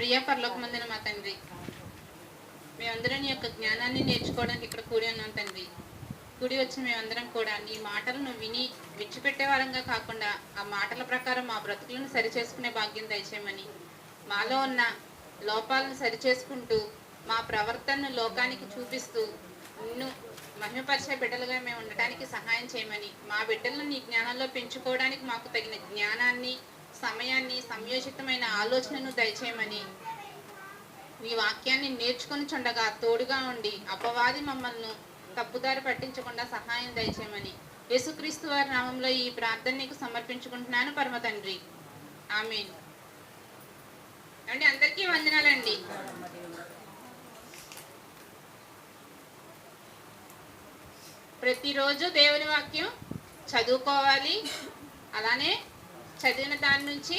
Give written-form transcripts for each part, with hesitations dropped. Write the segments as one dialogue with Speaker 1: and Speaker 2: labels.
Speaker 1: ప్రియ పరలోకమందున మా తండ్రి, మేమందరం నీ యొక్క జ్ఞానాన్ని నేర్చుకోవడానికి ఇక్కడ కూడి ఉన్నాం తండ్రి. కూడి వచ్చిన మేమందరం కూడా నీ మాటలను విని విడిచిపెట్టే వారంగా కాకుండా ఆ మాటల ప్రకారం మా బ్రతుకులను సరిచేసుకునే భాగ్యం దయచేయమని, మాలో ఉన్న లోపాలను సరిచేసుకుంటూ మా ప్రవర్తనను లోకానికి చూపిస్తూ నిన్ను మహిమపరిచే బిడ్డలుగా మేము ఉండటానికి సహాయం చేయమని, మా బిడ్డలను నీ జ్ఞానంలో పెంచుకోవడానికి మాకు తగిన జ్ఞానాన్ని, సమయాన్ని, సంయోజితమైన ఆలోచనను దయచేయమని, మీ వాక్యాన్ని నేర్చుకొని చుండగా తోడుగా ఉండి అపవాది మమ్మల్ని తప్పుదారి పట్టించకుండా సహాయం దయచేయమని యేసుక్రీస్తు వారి నామంలో ఈ ప్రార్థన నీకు సమర్పించుకుంటున్నాను పరమ తండ్రి. ఆమేన్. అండి అందరికీ వందనాలండి. ప్రతిరోజు దేవుని వాక్యం చదువుకోవాలి, అలానే చదివిన దాని నుంచి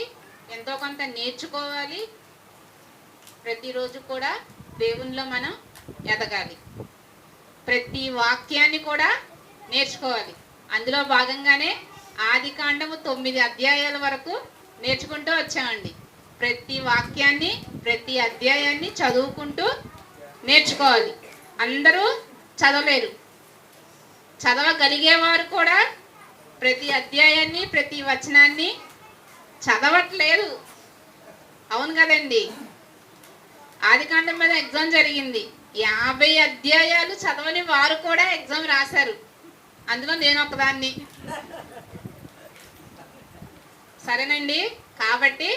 Speaker 1: ఎంతో కొంత నేర్చుకోవాలి. ప్రతిరోజు కూడా దేవునిలో మనం ఎదగాలి, ప్రతి వాక్యాన్ని కూడా నేర్చుకోవాలి. అందులో భాగంగానే ఆదికాండము 9 అధ్యాయాల వరకు నేర్చుకుంటూ వచ్చామండి. ప్రతి వాక్యాన్ని, ప్రతి అధ్యాయాన్ని చదువుకుంటూ నేర్చుకోవాలి. అందరూ చదవలేరు, చదవగలిగేవారు కూడా ప్రతి అధ్యాయాన్ని, ప్రతి వచనాన్ని చదవట్లేదు. అవును కదండి. ఆదికాండం మీద ఎగ్జామ్ జరిగింది, 50 అధ్యాయాలు చదవని వారు కూడా ఎగ్జామ్ రాశారు. అందులో నేను ఒకదాన్ని. సరేనండి. కాబట్టి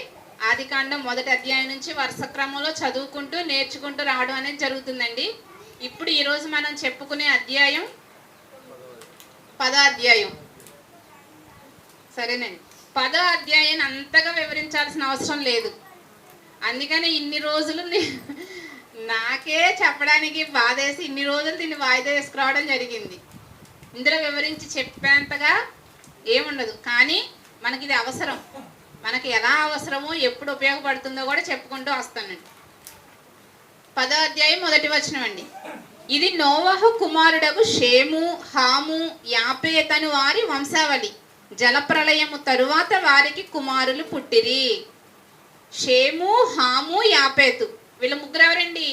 Speaker 1: ఆదికాండం 1వ అధ్యాయం నుంచి వరుస క్రమంలో చదువుకుంటూ నేర్చుకుంటూ రావడం అనేది జరుగుతుందండి. ఇప్పుడు ఈరోజు మనం చెప్పుకునే అధ్యాయం 10వ అధ్యాయం. సరేనండి. 10వ అధ్యాయాన్ని అంతగా వివరించాల్సిన అవసరం లేదు. అందుకని ఇన్ని రోజులు నాకే చెప్పడానికి బాధేసి ఇన్ని రోజులు దీన్ని వాయిదా వేసుకురావడం జరిగింది. ఇందులో వివరించి చెప్పేంతగా ఏముండదు, కానీ మనకి ఇది అవసరం. మనకి ఎలా అవసరమో, ఎప్పుడు ఉపయోగపడుతుందో కూడా చెప్పుకుంటూ వస్తానండి. 10వ అధ్యాయం 1వ వచనం అండి. ఇది నోవహు కుమారుడగు షేము, హాము, యాపేతను వారి వంశావళి. జలప్రళయము తరువాత వారికి కుమారులు పుట్టిరి. షేము, హాము, యాపేతు వీళ్ళ ముగ్గురు ఎవరండి?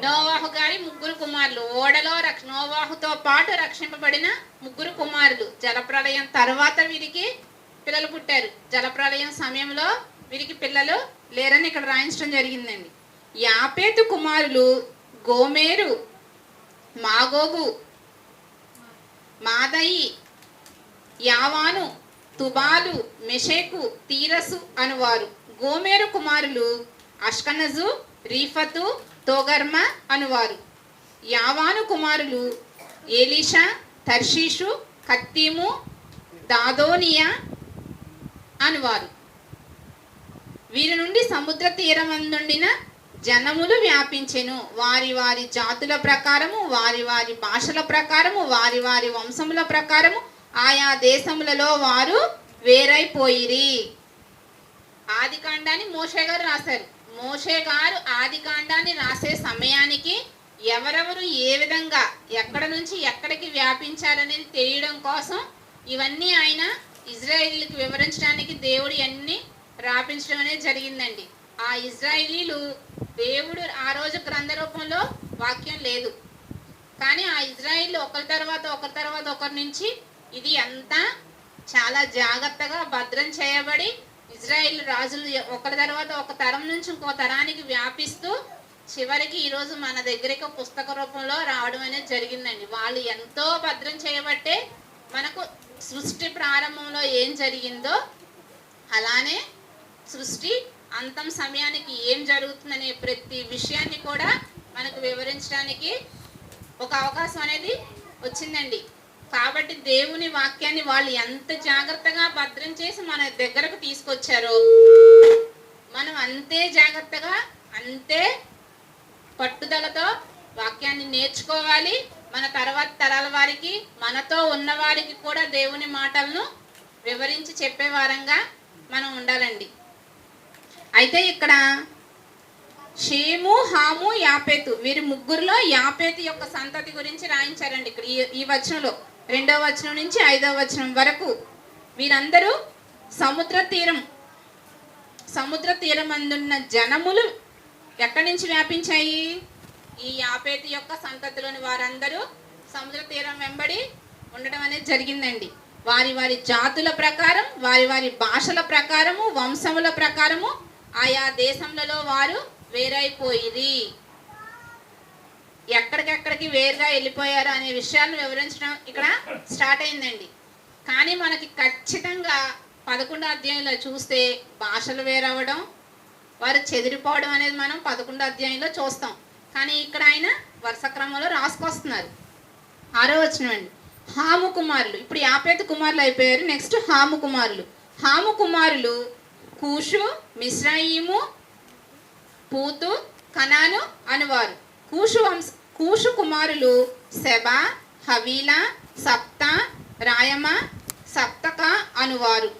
Speaker 1: నోవాహు గారి ముగ్గురు కుమారులు. ఓడలో నోవాహుతో పాటు రక్షింపబడిన ముగ్గురు కుమారులు. జలప్రళయం తర్వాత వీరికి పిల్లలు పుట్టారు. జలప్రళయం సమయంలో వీరికి పిల్లలు లేరని ఇక్కడ రాయించడం జరిగిందండి. యాపేతు కుమారులు గోమేరు, మాగోగు, మాదయి, యావాను, తుబాలు, మెషేకు, తీరసు అనువారు. గోమేరు కుమారులు అష్కనజు, రీఫతు, తోగర్మ అనువారు. యావాను కుమారులు ఏలీషా, తర్షీషు, కత్తీము, దాదోనియా అనువారు. వీరి నుండి సముద్ర తీరమందుండిన జనములు వ్యాపించెను. వారి వారి జాతుల ప్రకారము, వారి వారి భాషల ప్రకారము, వారి వారి వంశముల ప్రకారము ఆయా దేశములలో వారు వేరైపోయిరి. ఆదికాండాన్ని మోషే గారు రాశారు. మోషే గారు ఆదికాండాన్ని రాసే సమయానికి ఎవరెవరు ఏ విధంగా ఎక్కడ నుంచి ఎక్కడికి వ్యాపించారనేది తెలియడం కోసం ఇవన్నీ ఆయన ఇజ్రాయేలీలకు వివరించడానికి దేవుడు అన్ని రాపించడం అనేది జరిగిందండి. ఆ ఇజ్రాయేలీలు దేవుడు ఆ రోజు గ్రంథ రూపంలో వాక్యం లేదు, కానీ ఆ ఇజ్రాయేలీలు ఒకరి తర్వాత ఒకరి నుంచి ఇది అంతా చాలా జాగ్రత్తగా భద్రం చేయబడి ఇజ్రాయేల్ రాజులు ఒకరి తర్వాత ఒక తరం నుంచి ఇంకో తరానికి వ్యాపిస్తూ చివరికి ఈరోజు మన దగ్గరికి పుస్తక రూపంలో రావడం అనేది జరిగిందండి. వాళ్ళు ఎంతో భద్రం చేయబట్టే మనకు సృష్టి ప్రారంభంలో ఏం జరిగిందో అలానే సృష్టి అంతం సమయానికి ఏం జరుగుతుందనే ప్రతి విషయాన్ని కూడా మనకు వివరించడానికి ఒక అవకాశం అనేది వచ్చిందండి. కాబట్టి దేవుని వాక్యాన్ని వాళ్ళు ఎంత జాగ్రత్తగా భద్రం చేసి మన దగ్గరకు తీసుకొచ్చారో మనం అంతే జాగ్రత్తగా, అంతే పట్టుదలతో వాక్యాన్ని నేర్చుకోవాలి. మన తర్వాత తరాల వారికి, మనతో ఉన్న వారికి కూడా దేవుని మాటలను వివరించి చెప్పే వారంగా మనం ఉండాలండి. అయితే ఇక్కడ షేము, హాము, యాపేతు వీరి ముగ్గురులో యాపేతు యొక్క సంతతి గురించి రాయించారండి. ఇక్కడ ఈ వచనంలో 2వ వచనం నుంచి 5వ వచనం వరకు వీరందరూ సముద్ర తీరం సముద్ర తీరమందున్న జనములు ఎక్కడి నుంచి వ్యాపించాయి? ఈ యాపేతు యొక్క సంతతిలోని వారందరూ సముద్ర తీరం వెంబడి ఉండడం అనేది జరిగిందండి. వారి వారి జాతుల ప్రకారం, వారి వారి భాషల ప్రకారము, వంశముల ప్రకారము ఆయా దేశములలో వారు వేరైపోయిరి. ఎక్కడికెక్కడికి వేరుగా వెళ్ళిపోయారు అనే విషయాలను వివరించడం ఇక్కడ స్టార్ట్ అయిందండి. కానీ మనకి ఖచ్చితంగా 11వ అధ్యాయంలో చూస్తే భాషలు వేరవ్వడం, వారు చెదిరిపోవడం అనేది మనం 11వ అధ్యాయంలో చూస్తాం. కానీ ఇక్కడ ఆయన వరుస క్రమంలో రాసుకొస్తున్నారు. 6వ వచనం అండి. హాము కుమారులు, ఇప్పుడు యాపేతు కుమారులు అయిపోయారు. నెక్స్ట్ హాము కుమారులు. హాము కుమారులు కూషు, మిశ్రాయిము, పూతు, కనాను అనువారు. కూషు కుమారులు సెబా, హవీలా, సప్త, రాయమ, సప్తక అనువారు.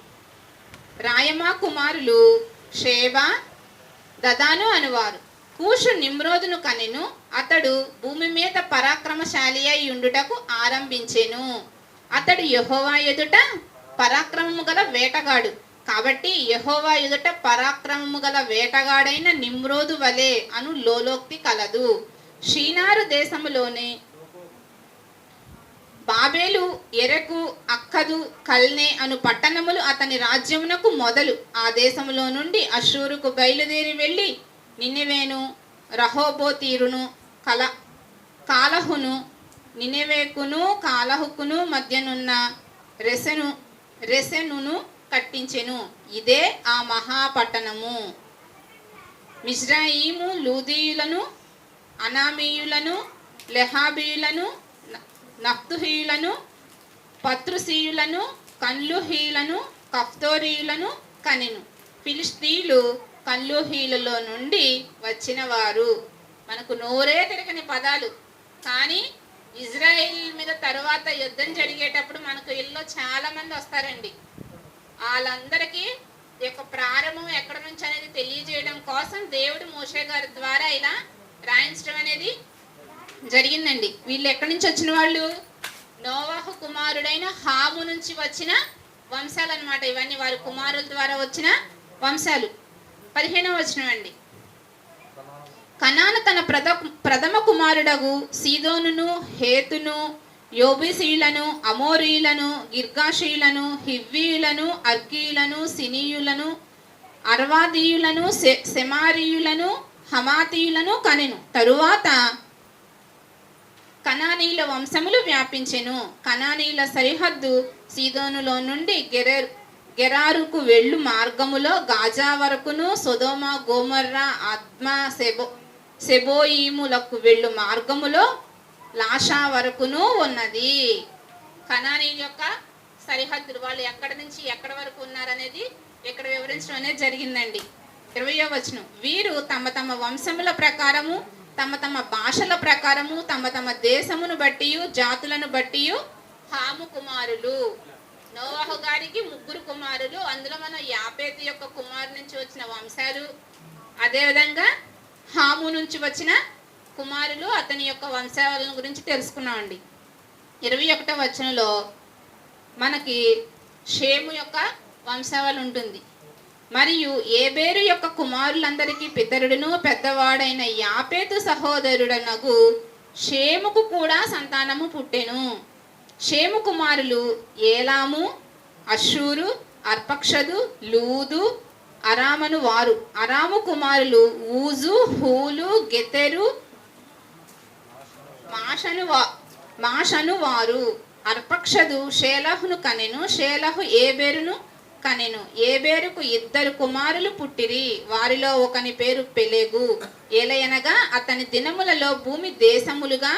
Speaker 1: రాయమ కుమారులు షేబా, దదాను అనువారు. కూషు నిమ్రోదును కనెను. అతడు భూమి మీద పరాక్రమశాలి అయి ఉండుటకు ఆరంభించెను. అతడు యెహోవా ఎదుట పరాక్రమము గల వేటగాడు. కాబట్టి యెహోవా ఎదుట పరాక్రమము గల వేటగాడైన నిమ్రోదు వలె అను లోలోక్తి కలదు. షీనారు దేశములోనే బాబేలు, ఎరకు, అక్కదు, కల్నే అను పట్టణములు అతని రాజ్యమునకు మొదలు. ఆ దేశములో నుండి అషూరుకు బయలుదేరి వెళ్ళి నినెవేను, రహోబోతీరును, కాలహును, నినెవేకును కాలహుకును మధ్యనున్న రెసెనును కట్టించెను. ఇదే ఆ మహాపట్టణము. మిజ్రాయిము లూదీయులను, అనామీయులను, లెహాబీయులను, నఫ్తుహీయులను, పత్రుసీయులను, కన్లుహీయులను, కఫ్తోరీయులను కనెను. ఫిలిష్తీయులు కన్లుహీయులలో నుండి వచ్చిన వారు. మనకు నోరే తిరగని పదాలు. కానీ ఇజ్రాయిల్ మీద తరువాత యుద్ధం జరిగేటప్పుడు మనకు ఇల్లు చాలా మంది వస్తారండి. వాళ్ళందరికీ యొక్క ప్రారంభం ఎక్కడ నుంచి అనేది తెలియజేయడం కోసం దేవుడు మోషే గారి ద్వారా ఇలా రాయించడం అనేది జరిగిందండి. వీళ్ళు ఎక్కడి నుంచి వచ్చిన వాళ్ళు? నోవాహు కుమారుడైన హాము నుంచి వచ్చిన వంశాలు అన్నమాట. ఇవన్నీ వారి కుమారుల ద్వారా వచ్చిన వంశాలు. 15వ వచనం అండి. కనాను తన ప్రథమ కుమారుడగు సీదోనును, హేతును, యోబీసీయులను, అమోరీయులను, గిర్గాషీయులను, హివ్వీయులను, అర్కీయులను, సినీయులను, అర్వాదీయులను, సెమారీయులను, హమాతీయులను కనెను. తరువాత కనానీయుల వంశములు వ్యాపించెను. కనానీయుల సరిహద్దు సీదోనులో నుండి గెరారుకు వెళ్ళు మార్గములో గాజా వరకును, సొదొమ, గోమర్రా, అద్మా, సెబోయిములకు వెళ్ళు మార్గములో లాషా వరకును ఉన్నది. కనానీయుల యొక్క సరిహద్దులు, వాళ్ళు ఎక్కడి నుంచి ఎక్కడి వరకు ఉన్నారనేది ఇక్కడ వివరించడం అనేది జరిగిందండి. 20వ వచనం. వీరు తమ తమ వంశముల ప్రకారము, తమ తమ భాషల ప్రకారము, తమ తమ దేశమును బట్టి, జాతులను బట్టి హాము కుమారులు. నోవాహు గారికి 3 కుమారులు. అందులో మనం యాపేతు యొక్క కుమారు నుంచి వచ్చిన వంశాలు, అదేవిధంగా హాము నుంచి వచ్చిన కుమారులు, అతని యొక్క వంశావళిని గురించి తెలుసుకున్నామండి. 21వ వచనంలో మనకి షేము యొక్క వంశావళి ఉంటుంది. మరియు ఏబేరు యొక్క కుమారులందరికీ పితరుడును పెద్దవాడైన యాపేతు సహోదరుడనగు షేముకు కూడా సంతానము పుట్టెను. షేము కుమారులు ఏలాము, అషూరు, అర్పక్షదు, లూదు, అరామను వారు. అరాము కుమారులు ఊజు, హూలు, గెతెరు, మాషను వారు. అర్పక్షదు షేలహును కనెను. షేలహు ఏబేరును కనెను. ఏబేరుకు 2 కుమారులు పుట్టిరి. వారిలో ఒకని పేరు పెలెగు. ఏలయనగా అతని దినములలో భూమి దేశములుగా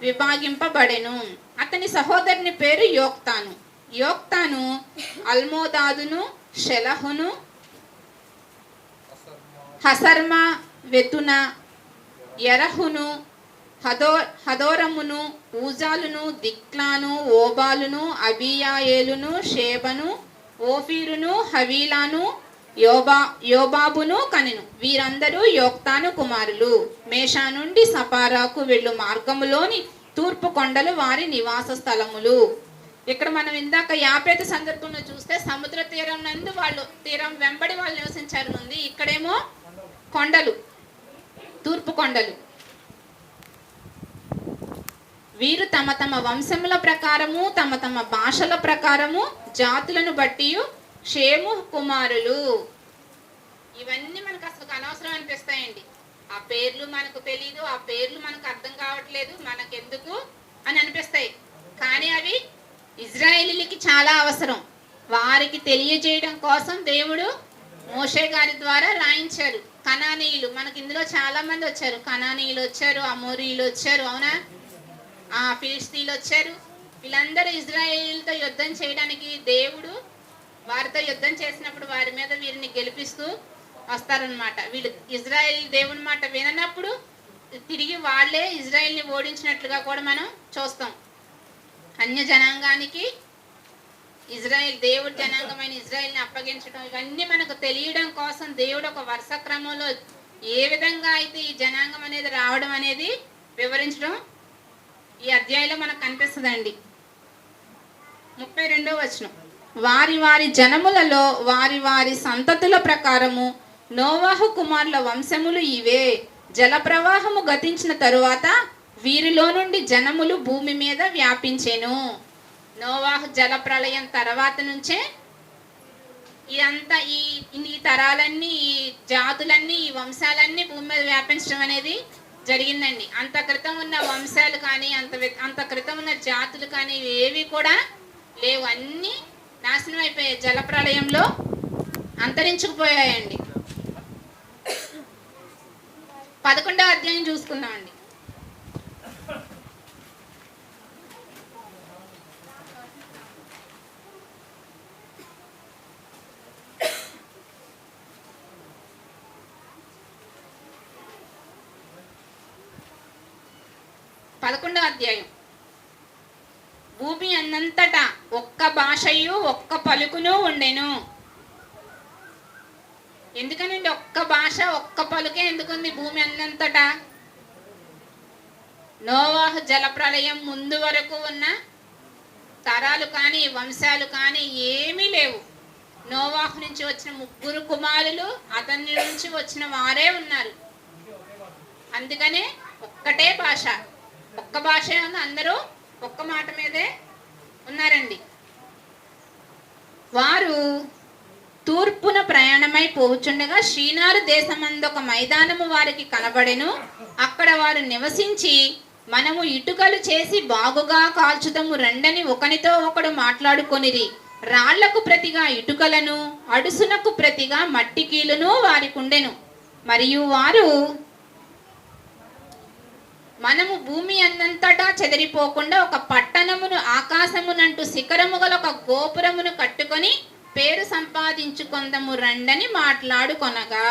Speaker 1: విభాగింపబడెను. అతని సహోదరుని పేరు యోక్తాను. యోక్తాను అల్మోదాదును, షెలహును, హసర్మా, వెతున, ఎరహును, హదోరమును, ఊజాలును, దిక్లాను, ఓబాలును, అబియాయేలును, షేబను, ఓఫీరును, హవీలాను, యోబాబును కనెను. వీరందరూ యోక్తాను కుమారులు. మేషా నుండి సపారాకు వెళ్ళు మార్గములోని తూర్పు కొండలు వారి నివాస స్థలములు. ఇక్కడ మనం ఇందాక యాపేత సందర్భంలో చూస్తే సముద్ర తీరం నందు వాళ్ళు తీరం వెంబడి వాళ్ళు నివసించారు ఉంది. ఇక్కడేమో కొండలు, తూర్పు కొండలు. వీరు తమ తమ వంశముల ప్రకారము తమ తమ భాషల ప్రకారము జాతులను బట్టి షేము కుమారులు. ఇవన్నీ మనకు అసలు అనవసరం అనిపిస్తాయండి. ఆ పేర్లు మనకు తెలీదు, ఆ పేర్లు మనకు అర్థం కావట్లేదు, మనకెందుకు అని అనిపిస్తాయి. కానీ అవి ఇజ్రాయేలీలకి చాలా అవసరం. వారికి తెలియజేయడం కోసం దేవుడు మోషే గారి ద్వారా రాయించారు. కనానీయులు మనకి ఇందులో చాలా మంది వచ్చారు. కనానీయులు వచ్చారు, అమోరీయులు వచ్చారు, అవునా, ఫిలిస్తీన్లు వచ్చారు. వీళ్ళందరూ ఇజ్రాయేలీలతో యుద్ధం చేయడానికి దేవుడు వారితో యుద్ధం చేసినప్పుడు వారి మీద వీరిని గెలిపిస్తూ వస్తారనమాట. వీళ్ళు ఇజ్రాయేల్ దేవుని మాట విననప్పుడు తిరిగి వాళ్ళే ఇజ్రాయేల్ని ఓడించినట్లుగా కూడా మనం చూస్తాం. అన్య జనాంగానికి ఇజ్రాయెల్, దేవుడి జనాంగమైన ఇజ్రాయెల్ని అప్పగించడం, ఇవన్నీ మనకు తెలియడం కోసం దేవుడు ఒక వరుస క్రమంలో ఏ విధంగా అయితే ఈ జనాంగం అనేది రావడం అనేది వివరించడం ఈ అధ్యాయంలో మనకు కనిపిస్తుందండి. 32వ వచనం, వారి వారి జనములలో వారి వారి సంతతుల ప్రకారము నోవాహు కుమారుల వంశములు ఇవే. జల ప్రవాహము గతించిన తరువాత వీరిలో నుండి జనములు భూమి మీద వ్యాపించెను. నోవాహు జల ప్రళయం తర్వాత నుంచే ఇదంతా ఈ తరాలన్నీ, ఈ జాతులన్నీ, ఈ వంశాలన్నీ భూమి మీద వ్యాపించడం అనేది జరిగిందండి. అంత క్రితం ఉన్న వంశాలు కానీ అంత క్రితం ఉన్న జాతులు కానీ ఏవి కూడా లేవు. అన్నీ నాశనం అయిపోయాయి, జల ప్రళయంలో అంతరించుకుపోయాయండి. 11వ అధ్యాయం చూసుకుందామండి. భూమి అన్నంతటా ఒక్క భాషయు ఒక్క పలుకును ఉండెను. ఎందుకనండి ఒక్క భాష ఒక్క పలుకే ఎందుకుంది భూమి అన్నంతటా? నోవాహు జల ప్రళయం ముందు వరకు ఉన్న తరాలు కానీ వంశాలు కానీ ఏమీ లేవు. నోవాహు నుంచి వచ్చిన 3 కుమారులు, అతని నుంచి వచ్చిన వారే ఉన్నారు. అందుకనే ఒక్కటే భాష, ఒక్క భాష ఉంది, అందరూ ఒక్క మాట మీదే ఉన్నారండి. వారు తూర్పున ప్రయాణమై పోవుచుండగా షీనారు దేశమందు ఒక మైదానము వారికి కనబడెను. అక్కడ వారు నివసించి, మనము ఇటుకలు చేసి బాగుగా కాల్చుదము రండని ఒకనితో ఒకడు మాట్లాడుకొనిరి. రాళ్లకు ప్రతిగా ఇటుకలను, అడుసునకు ప్రతిగా మట్టి కీలును వారికుండెను. మరియు వారు, మనము భూమి అన్నంతటా చెదిరిపోకుండా ఒక పట్టణమును ఆకాశమునంటూ శిఖరము గల ఒక గోపురమును కట్టుకొని పేరు సంపాదించుకొందము రండని మాట్లాడుకొనగా.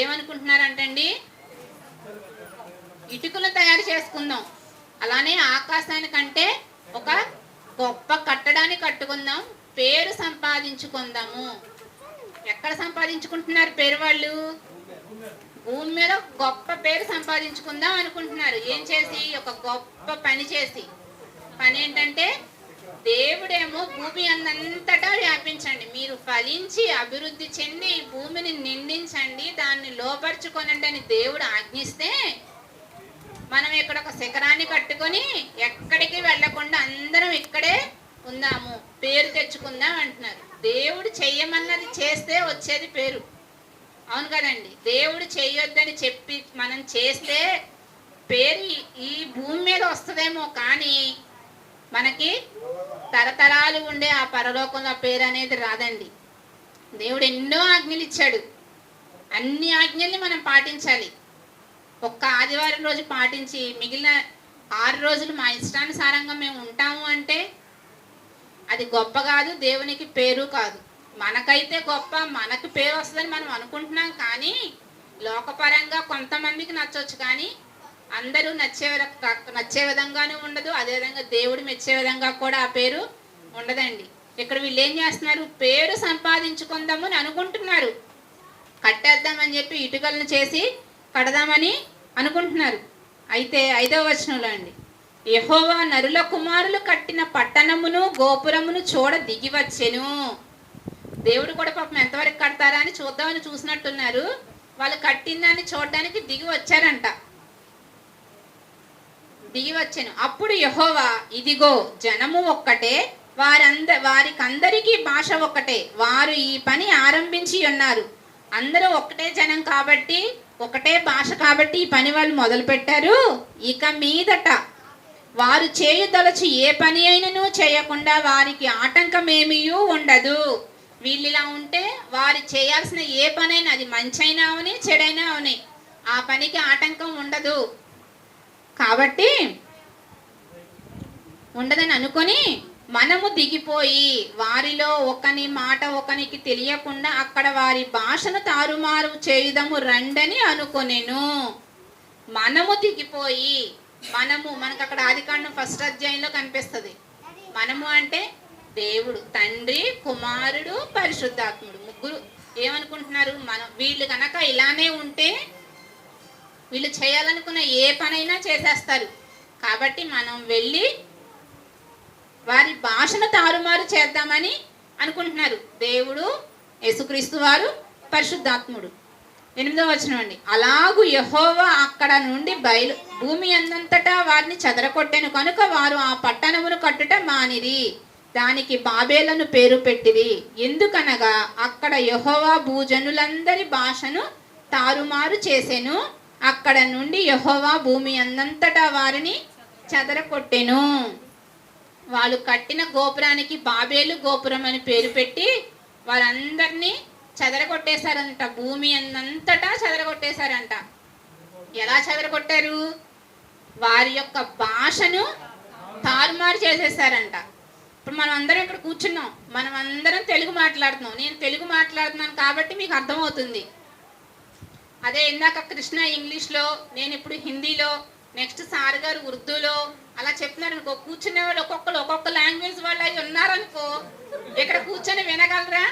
Speaker 1: ఏమనుకుంటున్నారంటండి? ఇటుకలు తయారు చేసుకుందాం, అలానే ఆకాశానికంటే ఒక గొప్ప కట్టడాన్ని కట్టుకుందాం, పేరు సంపాదించుకుందాము. ఎక్కడ సంపాదించుకుంటున్నారు పేరు? వాళ్ళు భూమి మీద గొప్ప పేరు సంపాదించుకుందాం అనుకుంటున్నారు. ఏం చేసి? ఒక గొప్ప పని చేసి. పని ఏంటంటే, దేవుడేమో భూమి అన్నంతటా వ్యాపించండి, మీరు ఫలించి అభివృద్ధి చెంది భూమిని నిండించండి, దాన్ని లోపరుచుకొనండి అని దేవుడు ఆజ్ఞిస్తే, మనం ఇక్కడ ఒక శిఖరాన్ని కట్టుకొని ఎక్కడికి వెళ్లకుండా అందరం ఇక్కడే ఉందాము, పేరు తెచ్చుకుందాం అంటున్నారు. దేవుడు చెయ్యమన్నది చేస్తే వచ్చేది పేరు, అవును కదండి? దేవుడు చెయ్యొద్దని చెప్పి మనం చేస్తే పేరు ఈ భూమి మీద వస్తుందేమో, కానీ మనకి తరతరాలు ఉండే ఆ పరలోకంలో పేరు అనేది రాదండి. దేవుడు ఎన్నో ఆజ్ఞలు ఇచ్చాడు, అన్ని ఆజ్ఞల్ని మనం పాటించాలి. ఒక్క ఆదివారం రోజు పాటించి మిగిలిన 6 రోజులు మా ఇష్టానుసారంగా మేము ఉంటాము అంటే అది గొప్ప కాదు, దేవునికి పేరు కాదు. మనకైతే గొప్ప, మనకు పేరు వస్తుందని మనం అనుకుంటున్నాం, కానీ లోకపరంగా కొంతమందికి నచ్చవచ్చు, కానీ అందరూ నచ్చే విధంగానే ఉండదు. అదేవిధంగా దేవుడు మెచ్చే విధంగా కూడా ఆ పేరు ఉండదండి. ఇక్కడ వీళ్ళు ఏం చేస్తున్నారు? పేరు సంపాదించుకుందాము అని అనుకుంటున్నారు. కట్టేద్దామని చెప్పి ఇటుకలను చేసి కడదామని అనుకుంటున్నారు. అయితే 5వ వచనంలో అండి, యెహోవా నరుల కుమారులు కట్టిన పట్టణమును గోపురమును చూడ దిగి వచ్చెను. దేవుడు కూడా పాపం ఎంతవరకు కడతారా అని చూద్దామని చూసినట్టున్నారు. వాళ్ళు కట్టిందాన్ని చూడడానికి దిగి వచ్చారంట. దిగి వచ్చాను. అప్పుడు యెహోవా, ఇదిగో జనము ఒక్కటే, వారికందరికీ భాష ఒక్కటే, వారు ఈ పని ఆరంభించి ఉన్నారు. అందరూ ఒక్కటే జనం కాబట్టి, ఒకటే భాష కాబట్టి ఈ పని వాళ్ళు మొదలు పెట్టారు. ఇక మీదట వారు చేయుదలచి ఏ పని అయినను చేయకుండా వారికి ఆటంకమేమీ ఉండదు. వీళ్ళిలా ఉంటే వారు చేయాల్సిన ఏ పనైనా, అది మంచైనా అవని చెడైనా అవని, ఆ పనికి ఆటంకం ఉండదు. కాబట్టి ఉండదని అనుకొని మనము దిగిపోయి వారిలో ఒకని మాట ఒకనికి తెలియకుండా అక్కడ వారి భాషను తారుమారు చేయుదము రండని అనుకొనెను. మనము దిగిపోయి, మనకు అక్కడ ఆదికాండం 1వ అధ్యాయంలో కనిపిస్తుంది. మనము అంటే దేవుడు, తండ్రి, కుమారుడు, పరిశుద్ధాత్ముడు, ముగ్గురు. ఏమనుకుంటున్నారు? వీళ్ళు కనుక ఇలానే ఉంటే వీళ్ళు చేయాలనుకున్న ఏ పనైనా చేసేస్తారు. కాబట్టి మనం వెళ్ళి వారి భాషను తారుమారు చేద్దామని అనుకుంటున్నారు. దేవుడు, యేసుక్రీస్తు వారు, పరిశుద్ధాత్ముడు. 8వ వచనం అండి. అలాగు యెహోవా అక్కడ నుండి భూమి అందంతటా వారిని చెదరగొట్టెను కనుక వారు ఆ పట్టణమును కట్టుట మానిరి. దానికి బాబేలను పేరు పెట్టిరి. ఎందుకనగా అక్కడ యెహోవా భూజనులందరి భాషను తారుమారు చేసెను. అక్కడ నుండి యెహోవా భూమి అందంతటా వారిని చెదరగొట్టెను. వాళ్ళు కట్టిన గోపురానికి బాబేలు గోపురం అని పేరు పెట్టి వారందరినీ చెదరగొట్టేశారంట. భూమి అందంతటా చెదరగొట్టేశారంట. ఎలా చెదరగొట్టారు? వారి యొక్క భాషను తారుమారు చేసేసారంట. ఇప్పుడు మనం అందరం ఇక్కడ కూర్చున్నాం, మనం అందరం తెలుగు మాట్లాడుతున్నాం. నేను తెలుగు మాట్లాడుతున్నాను కాబట్టి మీకు అర్థమవుతుంది. అదే ఇందాక కృష్ణ ఇంగ్లీష్లో, నేను ఇప్పుడు హిందీలో, నెక్స్ట్ సార్ గారు ఉర్దూలో అలా చెప్తున్నారు అనుకో, కూర్చునే వాళ్ళు ఒక్కొక్క లాంగ్వేజ్ వాళ్ళు అయి ఉన్నారనుకో, ఇక్కడ కూర్చొని వినగలరా?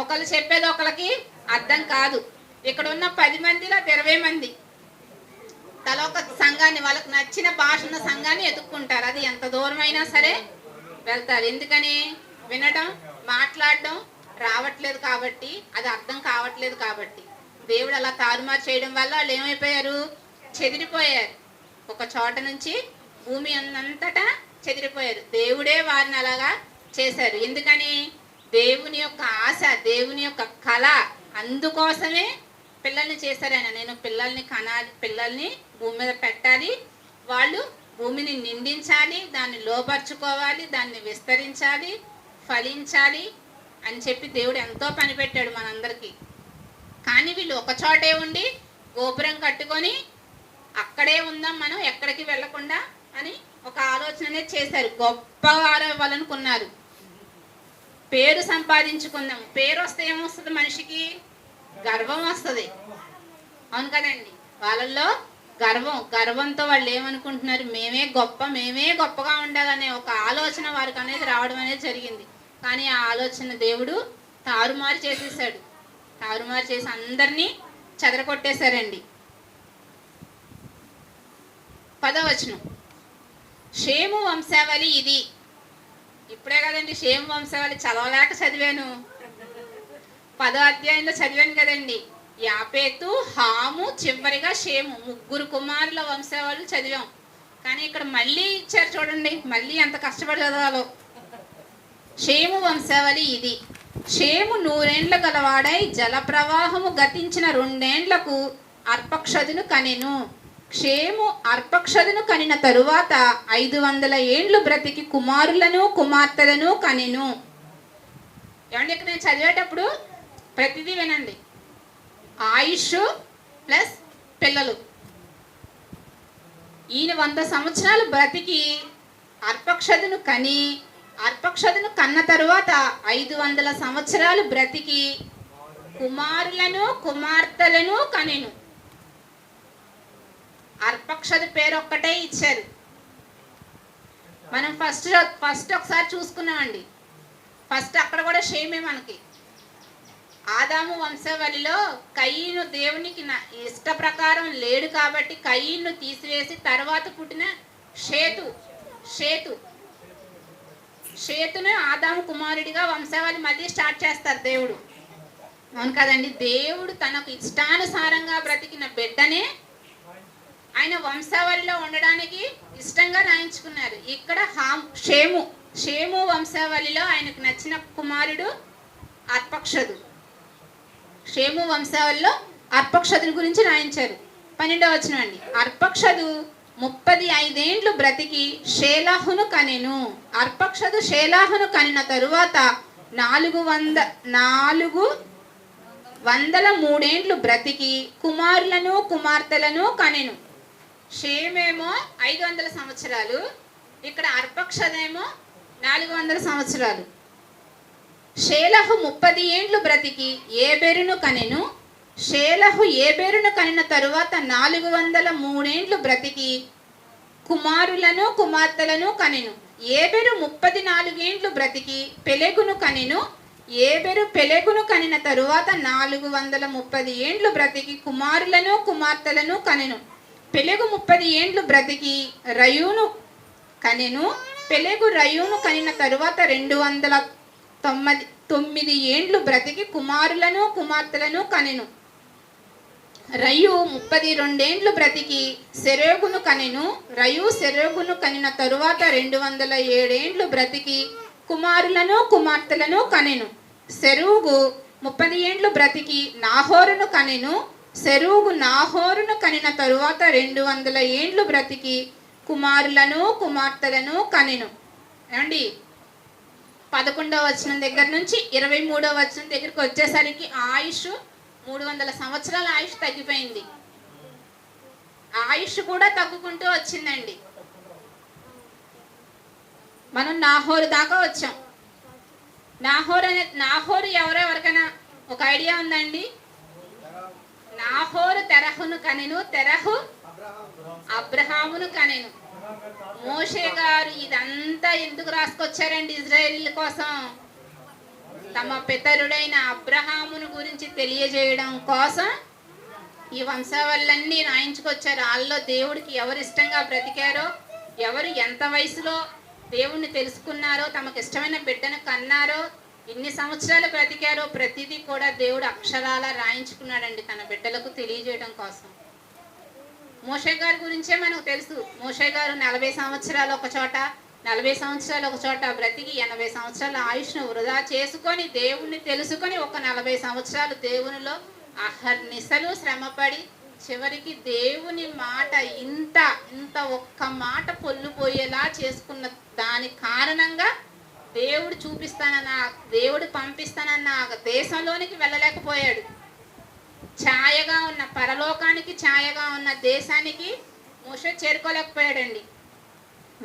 Speaker 1: ఒకళ్ళు చెప్పేది ఒకళ్ళకి అర్థం కాదు. ఇక్కడ ఉన్న 10 మందిలో 20 మంది తల ఒక సంఘాన్ని, వాళ్ళకి నచ్చిన భాష ఉన్న సంఘాన్ని ఎత్తుక్కుంటారు. అది ఎంత దూరం అయినా సరే వెళ్తారు. ఎందుకని? వినడం, మాట్లాడడం రావట్లేదు కాబట్టి, అది అర్థం కావట్లేదు కాబట్టి. దేవుడు అలా తారుమారు చేయడం వల్ల వాళ్ళు ఏమైపోయారు? చెదిరిపోయారు. ఒక చోట నుంచి భూమి అంతటా చెదిరిపోయారు. దేవుడే వారిని అలాగా చేశారు. ఎందుకని? దేవుని యొక్క ఆశ, దేవుని యొక్క కళ, అందుకోసమే పిల్లల్ని చేశారు ఆయన. నేను పిల్లల్ని కనాలి, పిల్లల్ని భూమి మీద పెట్టాలి, వాళ్ళు భూమిని నిండించాలి, దాన్ని లోపరుచుకోవాలి, దాన్ని విస్తరించాలి, ఫలించాలి అని చెప్పి దేవుడు ఎంతో పని పెట్టాడు మనందరికీ. కానీ వీళ్ళు ఒక చోటే ఉండి గోపురం కట్టుకొని అక్కడే ఉందాం, మనం ఎక్కడికి వెళ్ళకుండా అని ఒక ఆలోచన చేశారు. గొప్పవారు అవ్వాలనుకున్నారు, పేరు సంపాదించుకుందాం. పేరు వస్తే ఏమొస్తుంది? మనిషికి గర్వం వస్తుంది. అవును కదండి? వాళ్ళల్లో గర్వంతో వాళ్ళు ఏమనుకుంటున్నారు? మేమే గొప్పగా ఉండాలనే ఒక ఆలోచన వారికి అనేది రావడం అనేది జరిగింది. కానీ ఆ ఆలోచన దేవుడు తారుమారు చేసేసాడు. తారుమారు చేసి అందరినీ చెదరగొట్టేశారండి. 10వ వచనం. షేము వంశావళి ఇది. ఇప్పుడే కదండి షేము వంశావళి చదవలేక చదివాను. 10వ అధ్యాయంలో చదివాను కదండి. యాపేతు, హాము, చివరిగా షేము, 3 కుమారుల వంశావళి చదివాం. కానీ ఇక్కడ మళ్ళీ ఇచ్చారు చూడండి, మళ్ళీ ఎంత కష్టపడి చదవాలో. షేము వంశావళి ఇది. షేము 100 ఏండ్ల గలవాడై జలప్రవాహము గతించిన 2 ఏండ్లకు అర్పక్షదును కనెను. క్షేము అర్పక్షదును కనిన తరువాత 500 ఏండ్లు బ్రతికి కుమారులను కుమార్తెలను కనెను. ఏమంటే ఇక్కడ నేను చదివేటప్పుడు ప్రతిదీ వినండి. ఆయుష్ ప్లస్ పిల్లలు. ఈయన 100 సంవత్సరాలు బ్రతికి అర్పక్షదును కని, అర్పక్షదును కన్న తరువాత 500 సంవత్సరాలు బ్రతికి కుమారులను కుమార్తెలను కనెను. అర్పక్షదు పేరు ఒక్కటే ఇచ్చారు. మనం ఫస్ట్ ఒకసారి చూసుకున్నామండి. ఫస్ట్ అక్కడ కూడా షేమే మనకి. ఆదాము వంశావళిలో కయీను దేవునికి ఇష్ట ప్రకారం లేడు కాబట్టి కయీను తీసివేసి తర్వాత పుట్టిన షేతు షేతు షేతును ఆదాము కుమారుడిగా వంశావళి మళ్ళీ స్టార్ట్ చేస్తారు దేవుడు. అవును కదండి, దేవుడు తనకు ఇష్టానుసారంగా బ్రతికిన బిడ్డనే ఆయన వంశావళిలో ఉండడానికి ఇష్టంగా రాయించుకున్నారు. ఇక్కడ షేము వంశావళిలో ఆయనకు నచ్చిన కుమారుడు అర్పక్షదు. షేము వంశావళిలో అర్పక్షదుని గురించి రాయించారు. 12వ వచనం అండి. అర్పక్షదు 35 ఏండ్లు బ్రతికి షేలాహును కనెను. అర్పక్షదు షేలాహును కనిన తరువాత 403 ఏండ్లు బ్రతికి కుమారులను కుమార్తెలను కనెను. షేమేమో 500 సంవత్సరాలు, ఇక్కడ అర్పక్షదేమో 400 సంవత్సరాలు. షేలహు 30 ఏండ్లు బ్రతికి ఏబెరును కనెను. షేలహు ఏబెరును కనిన తరువాత 403 ఏండ్లు బ్రతికి కుమారులను కుమార్తెలను కనెను. ఏబెరు 34 ఏండ్లు బ్రతికి పెలెగును కనెను. ఏబెరు పెలెగును కనిన తరువాత 430 ఏండ్లు బ్రతికి కుమారులను కుమార్తెలను కనెను. పెలెగు 30 ఏండ్లు బ్రతికి రయూను కనెను. పెలెగు రయూను కనిన తరువాత 209 ఏండ్లు బ్రతికి కుమారులను కుమార్తెలను కనెను. రయు 32 ఏండ్లు బ్రతికి సెరేగును కనెను. రయు సెరేగును కనిన తరువాత 207 ఏండ్లు బ్రతికి కుమారులను కుమార్తెలను కనెను. సెరూగు 30 ఏండ్లు బ్రతికి నాహోరును కనెను. సెరూగు నాహోరును కనిన తరువాత 200 ఏండ్లు బ్రతికి కుమారులను కుమార్తెలను కనెను. ఏమండి, 11వ వచనం దగ్గర నుంచి 23వ వచనం దగ్గరికి వచ్చేసరికి ఆయుష్ 300 సంవత్సరాల ఆయుష్ తగ్గిపోయింది. ఆయుష్ కూడా తగ్గుకుంటూ వచ్చిందండి. మనం నాహోరు దాకా వచ్చాం. నాహోరు ఎవరికైనా ఒక ఐడియా ఉందండి? నాహోరు తెరహును కనెను. తెరహు అబ్రహామును కనెను. మోషే గారు ఇదంతా ఎందుకు రాసుకొచ్చారండి? ఇజ్రాయేలీల కోసం, తమ పితరుడైన అబ్రహామును గురించి తెలియజేయడం కోసం ఈ వంశావళులన్నీ రాయించుకొచ్చారు. వాళ్ళలో దేవుడికి ఎవరు ఇష్టంగా బ్రతికారో, ఎవరు ఎంత వయసులో దేవుణ్ణి తెలుసుకున్నారో, తమకు ఇష్టమైన బిడ్డను కన్నారో, ఎన్ని సంవత్సరాలు బ్రతికారో ప్రతిదీ కూడా దేవుడు అక్షరాల రాయించుకున్నాడండి తన బిడ్డలకు తెలియజేయడం కోసం. మోషే గారి గురించే మనకు తెలుసు. మోషే గారు 40 సంవత్సరాలు ఒక చోట, 40 సంవత్సరాలు ఒక చోట బ్రతికి 80 సంవత్సరాల ఆయుష్ను వృధా చేసుకొని దేవుణ్ణి తెలుసుకొని ఒక 40 సంవత్సరాలు దేవునిలో అహర్నిశలు శ్రమపడి చివరికి దేవుని మాట ఇంత ఒక్క మాట పొల్లుపోయేలా చేసుకున్న దాని కారణంగా దేవుడు దేవుడు పంపిస్తానన్న దేశంలోనికి వెళ్ళలేకపోయాడు. ఛాయగా ఉన్న పరలోకానికి ఛాయగా ఉన్న దేశానికి మోషే చేరుకోలేకపోయాడండి.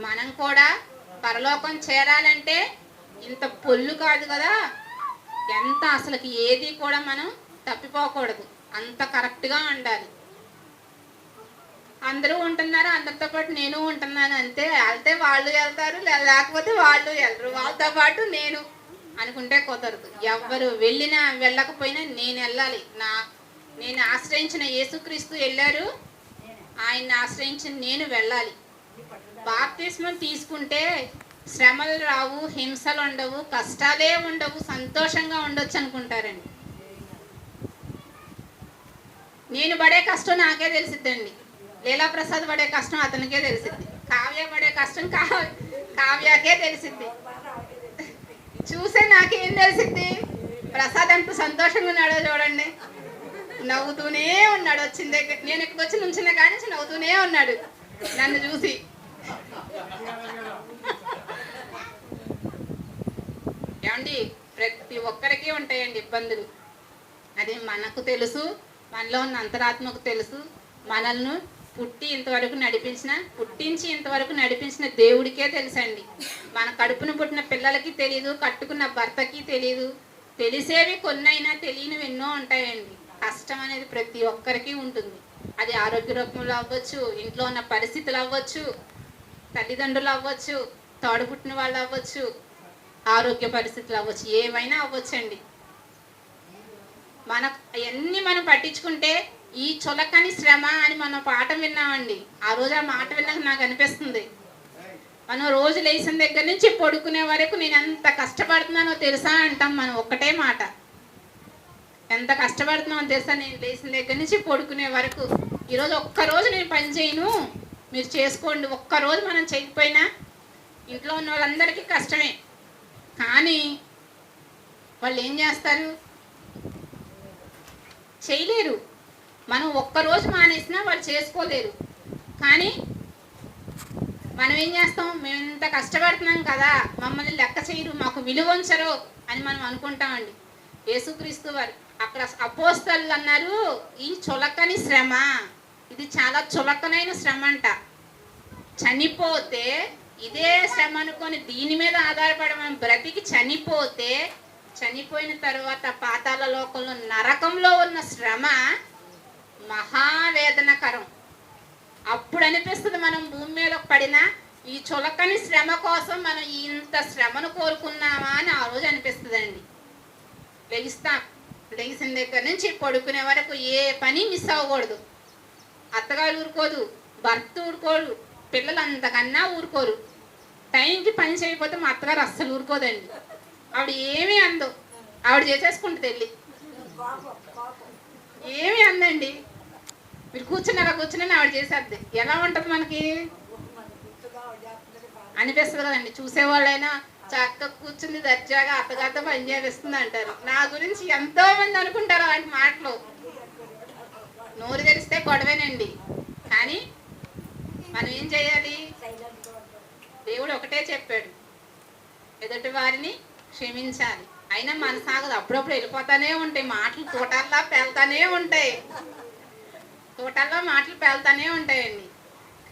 Speaker 1: మనం కూడా పరలోకం చేరాలంటే ఇంత పొల్లు కాదు కదా, ఎంత అసలుకి ఏది కూడా మనం తప్పిపోకూడదు, అంత కరెక్ట్గా ఉండాలి. అందరూ ఉంటున్నారు, అందరితో పాటు నేను ఉంటున్నాను అంతే. వెళ్తే వాళ్ళు వెళ్తారు, లేకపోతే వాళ్ళు వెళ్ళరు, వాళ్ళతో పాటు నేను అనుకుంటే కుదరదు. ఎవరు వెళ్ళినా వెళ్ళకపోయినా నేను వెళ్ళాలి. నేను ఆశ్రయించిన యేసుక్రీస్తు వెళ్ళారు, ఆయన్ని ఆశ్రయించిన నేను వెళ్ళాలి. బాప్తిస్మం తీసుకుంటే శ్రమలు రావు, హింసలు ఉండవు, కష్టాలే ఉండవు, సంతోషంగా ఉండొచ్చు అనుకుంటారండి. నేను పడే కష్టం నాకే తెలిసిద్దండి. లీలాప్రసాద్ పడే కష్టం అతనికే తెలిసిద్ది. కావ్య పడే కష్టం కావ్యకే తెలిసిద్ది. చూసే నాకేం తెలిసిద్ది? ప్రసాద్ ఎంత సంతోషంగా ఉన్నాడో చూడండి, నవ్వుతూనే ఉన్నాడు. వచ్చిన దగ్గర నేను ఇక్కడికి వచ్చి నుంచిన కానీ నవ్వుతూనే ఉన్నాడు నన్ను చూసి. ఏమండి, ప్రతి ఒక్కరికి ఉంటాయండి ఇబ్బందులు. అది మనకు తెలుసు, మనలో ఉన్న అంతరాత్మకు తెలుసు. మనల్ని పుట్టించి ఇంతవరకు నడిపించిన దేవుడికే తెలుసండి. మన కడుపును పుట్టిన పిల్లలకి తెలియదు, కట్టుకున్న భర్తకి తెలియదు. తెలిసేవి కొన్నైనా తెలియనివి ఎన్నో ఉంటాయండి. కష్టం అనేది ప్రతి ఒక్కరికి ఉంటుంది. అది ఆరోగ్య రూపంలో అవ్వచ్చు, ఇంట్లో ఉన్న పరిస్థితులు అవ్వచ్చు, తల్లిదండ్రులు అవ్వచ్చు, తోడబుట్టిన వాళ్ళు అవ్వచ్చు, ఆరోగ్య పరిస్థితులు అవ్వచ్చు, ఏవైనా అవ్వచ్చండి. అవన్నీ మనం పట్టించుకుంటే ఈ చులకని శ్రమ అని మనం పాట విన్నామండి. ఆ రోజు ఆ మాట విన్నాక నాకు అనిపిస్తుంది, మనం రోజు లేచిన దగ్గర నుంచి పడుకునే వరకు నేను ఎంత కష్టపడుతున్నానో తెలుసా అంటాం మనం. ఒక్కటే మాట, ఎంత కష్టపడుతున్నామో తెలుసా నేను లేచిన దగ్గర నుంచి పడుకునే వరకు. ఈరోజు ఒక్కరోజు నేను పని చేయను, మీరు చేసుకోండి. ఒక్కరోజు మనం చేయకపోయినా ఇంట్లో ఉన్న వాళ్ళందరికీ కష్టమే. కానీ వాళ్ళు ఏం చేస్తారు? చేయలేరు. మనం ఒక్కరోజు మానేసినా వాళ్ళు చేసుకోలేరు. కానీ మనం ఏం చేస్తాం? మేము ఇంత కష్టపడుతున్నాం కదా, మమ్మల్ని లెక్క చేయరు, మాకు విలువ ఉంచరు అని మనం అనుకుంటామండి. యేసుక్రీస్తు వారు అక్కడ అపోస్తలులు అన్నారు, ఈ చులకని శ్రమ, ఇది చాలా చులకనైన శ్రమ అంట. చనిపోతే ఇదే శ్రమ అనుకొని దీని మీద ఆధారపడి మనం బ్రతికి చనిపోతే, చనిపోయిన తర్వాత పాతాళ లోకంలో నరకంలో ఉన్న శ్రమ మహావేదనకరం. అప్పుడు అనిపిస్తుంది మనం భూమి మీద పడిన ఈ చులకని శ్రమ కోసం మనం ఇంత శ్రమను కోరుకున్నామా అని ఆ రోజు అనిపిస్తుందండి. లెగిసిన దగ్గర నుంచి పడుకునే వరకు ఏ పని మిస్ అవ్వకూడదు. అత్తగారు ఊరుకోదు, భర్త ఊరుకోడు, పిల్లలు అంతకన్నా ఊరుకోరు. టైంకి పని చేయకపోతే మా అత్తగారు అస్సలు ఊరుకోదండి. ఆవిడ ఏమీ అందు, ఆవిడ చేసేసుకుంటుంది వెళ్ళి, ఏమీ అందండి. మీరు కూర్చుని ఆవిడ చేసేద్ది. ఎలా ఉంటుంది మనకి అనిపిస్తుంది కదండి. చూసేవాళ్ళైనా చక్కగా కూర్చుంది దర్జాగా అత్తగారితో పని చేపిస్తుంది అంటారు. నా గురించి ఎంతో మంది అనుకుంటారు అలాంటి మాటలు. నోరు తెరిస్తే గొడవేనండి. కానీ మనం ఏం చేయాలి? దేవుడు ఒకటే చెప్పాడు, ఎదుటి వారిని క్షమించాలి. అయినా మనసాగదు, అప్పుడప్పుడు వెళ్ళిపోతానే ఉంటాయి మాటలు, తోటల్లా పేలుతానే ఉంటాయి, తోటల్లో మాటలు పేలుతానే ఉంటాయండి.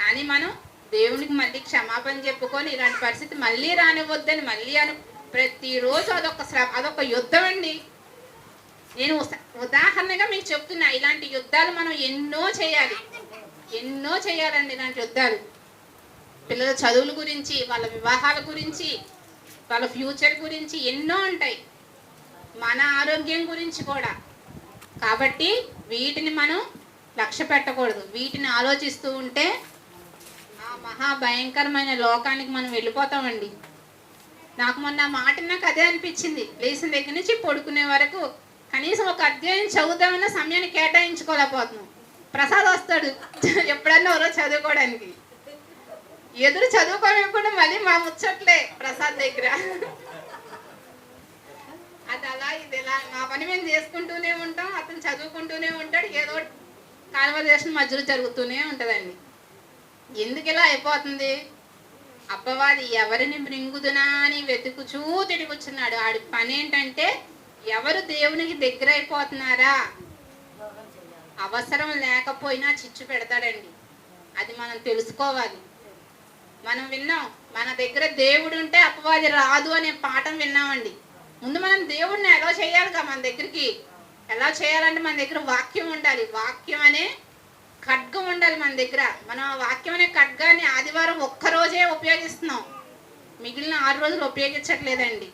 Speaker 1: కానీ మనం దేవునికి మళ్ళీ క్షమాపణ చెప్పుకొని ఇలాంటి పరిస్థితి మళ్ళీ రానివ్వద్దని మళ్ళీ ప్రతిరోజు అదొక యుద్ధం అండి. నేను ఉదాహరణగా మీకు చెప్తున్నా, ఇలాంటి యుద్ధాలు మనం ఎన్నో చేయాలండి. ఇలాంటి యుద్ధాలు పిల్లల చదువుల గురించి, వాళ్ళ వివాహాల గురించి, వాళ్ళ ఫ్యూచర్ గురించి ఎన్నో ఉంటాయి, మన ఆరోగ్యం గురించి కూడా. కాబట్టి వీటిని మనం లక్ష్య పెట్టకూడదు. వీటిని ఆలోచిస్తూ ఉంటే ఆ మహాభయంకరమైన లోకానికి మనం వెళ్ళిపోతామండి. నాకు మొన్న మాట నాకు అదే అనిపించింది. లేచిన దగ్గర నుంచి పడుకునే వరకు కనీసం ఒక అధ్యాయం చదువుదామన్న సమయాన్ని కేటాయించుకోలేకపోతున్నాం. ప్రసాద్ వస్తాడు ఎప్పుడన్నా ఎవరో చదువుకోవడానికి, ఎదురు చదువుకోలేకుండా మళ్ళీ మా ముచ్చట్లే ప్రసాద్ దగ్గర. అది అలా ఇది ఇలా మా పని మేము చేసుకుంటూనే ఉంటాం, అతను చదువుకుంటూనే ఉంటాడు, ఏదో కాన్వర్జేషన్ మధ్యలో జరుగుతూనే ఉంటుందండి. ఎందుకు ఇలా అయిపోతుంది? అప్పవాది ఎవరిని మృంగుదునా అని వెతుకుచూ తిరుగుచున్నాడు. ఆడి పని ఏంటంటే ఎవరు దేవునికి దగ్గర అయిపోతున్నారా, అవసరం లేకపోయినా చిచ్చు పెడతాడండి. అది మనం తెలుసుకోవాలి. మనం విన్నాం, మన దగ్గర దేవుడు ఉంటే అపవాది రాదు అనే పాఠం విన్నామండి. ముందు మనం దేవుడిని ఎలా చేయాలిగా, మన దగ్గరికి ఎలా చేయాలంటే మన దగ్గర వాక్యం ఉండాలి. వాక్యం అనే ఖడ్గం ఉండాలి మన దగ్గర. మనం ఆ వాక్యం అనే ఖడ్గాన్ని ఆదివారం ఒక్కరోజే ఉపయోగిస్తున్నాం, మిగిలిన 6 రోజులు ఉపయోగించట్లేదండి.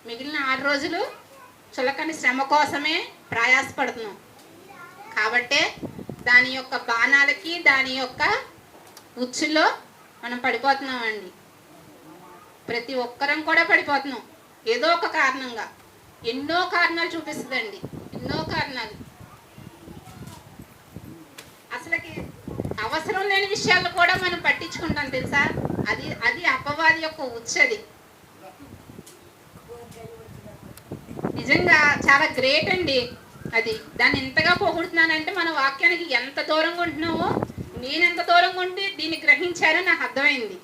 Speaker 1: మిగిలిన 6 రోజులు చులకని శ్రమ కోసమే ప్రయాసపడుతున్నాం. కాబట్టే దాని యొక్క బాణాలకి, దాని యొక్క ఉచ్చులో మనం పడిపోతున్నామండి. ప్రతి ఒక్కరం కూడా పడిపోతున్నాం ఏదో ఒక కారణంగా. ఎన్నో కారణాలు చూపిస్తుందండి, ఎన్నో కారణాలు. అసలుకి అవసరం లేని విషయాలు కూడా మనం పట్టించుకుంటాం తెలుసా. అది అపవాది యొక్క ఉచ్చది. నిజంగా చాలా గ్రేట్ అండి అది. దాన్ని ఎంతగా పొగుడుతున్నానంటే మన వాక్యానికి ఎంత దూరంగా ఉంటున్నామో, నేను ఎంత దూరంగా ఉండి దీన్ని గ్రహించారో నాకు అర్థమైంది.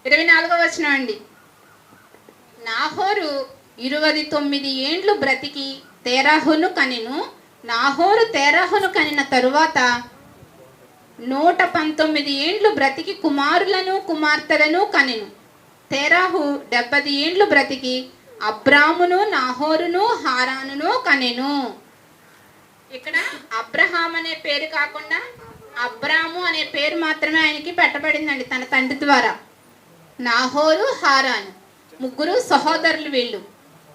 Speaker 1: 24వ వచనం అండి. నాహోరు 29 ఏండ్లు బ్రతికి తేరాహును కనెను. నాహోరు తేరాహును కనిన తరువాత 119 ఏండ్లు బ్రతికి కుమారులను కుమార్తెలను కనెను. తేరాహు 70 ఏండ్లు బ్రతికి అబ్రామును, నాహోరును, హారానును కనెను. ఇక్కడ అబ్రహాం అనే పేరు కాకుండా అబ్రాము అనే పేరు మాత్రమే ఆయనకి పెట్టబడిందండి తన తండ్రి ద్వారా. నాహోరు, హారాను ముగ్గురు సహోదరులు వీళ్ళు.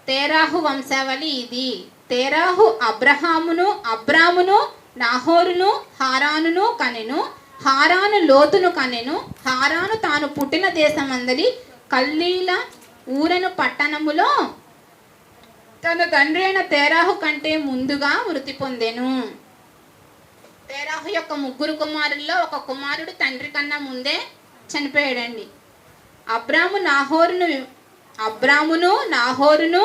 Speaker 1: తేరాహు వంశావళి ఇది. తేరాహు అబ్రామును నాహోరును హారానును కనెను. హారాను లోతును కనెను. హారాను తాను పుట్టిన దేశమందలి కల్దీల ఊరను పట్టణములో తన తండ్రి అయిన తేరాహు కంటే ముందుగా మృతి పొందెను. తేరాహు యొక్క 3 కుమారుల్లో ఒక కుమారుడు తండ్రి కన్నా ముందే చనిపోయాడండి. అబ్రామును నాహోరును